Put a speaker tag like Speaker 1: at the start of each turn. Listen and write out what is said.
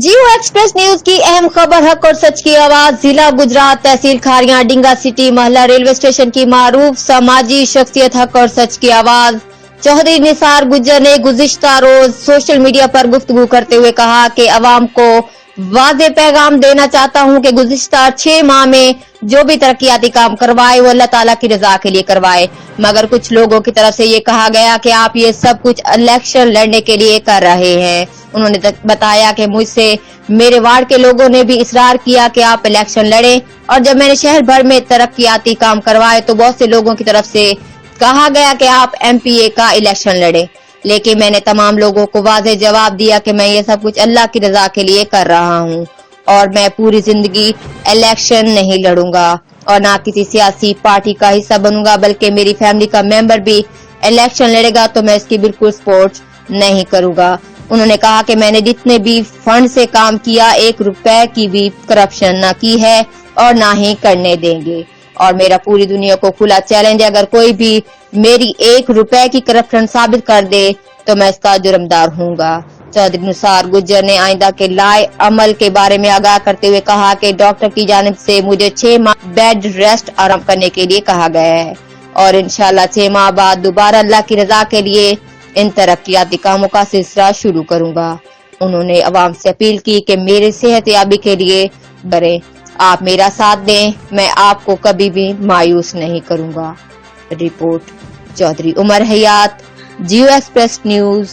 Speaker 1: जियो express news की अहम खबर हक और सच की आवाज। जिला गुजरात, तहसील खारियां, डिंगा सिटी मोहल्ला रेलवे स्टेशन की मारूफ समाजी शख्सियत हक और सच की आवाज चौधरी निसार गुज्जर ने गुज़िश्ता रोज सोशल मीडिया पर गुफ्तगू करते हुए कहा कि अवाम को वाज़े पैगाम देना चाहता हूं कि गुज़िश्ता 6 माह में जो भी तरक्याती काम करवाए वो अल्लाह ताला की रजा के लिए करवाए, मगर कुछ लोगों की तरफ से ये कहा गया कि आप ये सब कुछ इलेक्शन लड़ने के लिए कर रहे हैं। उन्होंने बताया कि मुझसे मेरे वार्ड के लोगों ने भी इसरार किया कि आप इलेक्शन लड़ें, और जब मैंने शहर भर में तरक्याती काम करवाए तो बहुत से लोगों की तरफ से कहा गया कि आप MPA का इलेक्शन लड़ें, लेकिन मैंने तमाम लोगों को वाज़ेह जवाब दिया कि मैं ये सब कुछ अल्लाह की रजा के लिए कर रहा हूँ और मैं पूरी जिंदगी इलेक्शन नहीं लड़ूंगा और ना किसी सियासी पार्टी का हिस्सा बनूंगा, बल्कि मेरी फैमिली का मेंबर भी इलेक्शन लड़ेगा तो मैं इसकी बिल्कुल सपोर्ट नहीं करूंगा। उन्होंने कहा कि मैंने जितने भी फंड से काम किया 1 रुपए की भी करप्शन ना की है और ना ही करने देंगे, और मेरा पूरी दुनिया को खुला चैलेंज है, अगर कोई भी मेरी 1 रुपए की करप्शन साबित कर दे तो मैं इसका जुर्मदार हूँगा। चौधरी निसार गुज्जर ने आइंदा के लाए अमल के बारे में आगाह करते हुए कहा कि डॉक्टर की जानिब से मुझे 6 माह बेड रेस्ट आराम करने के लिए कहा गया है और इंशाल्लाह 6 माह बाद दोबारा अल्लाह की रजा के लिए इन तरक्याती कामों का सिलसिला शुरू करूंगा। उन्होंने अवाम से अपील की कि मेरे सेहतयाबी के लिए करें, आप मेरा साथ दें, मैं आपको कभी भी मायूस नहीं करूंगा। रिपोर्ट चौधरी उमर हयात, जियो एक्सप्रेस न्यूज।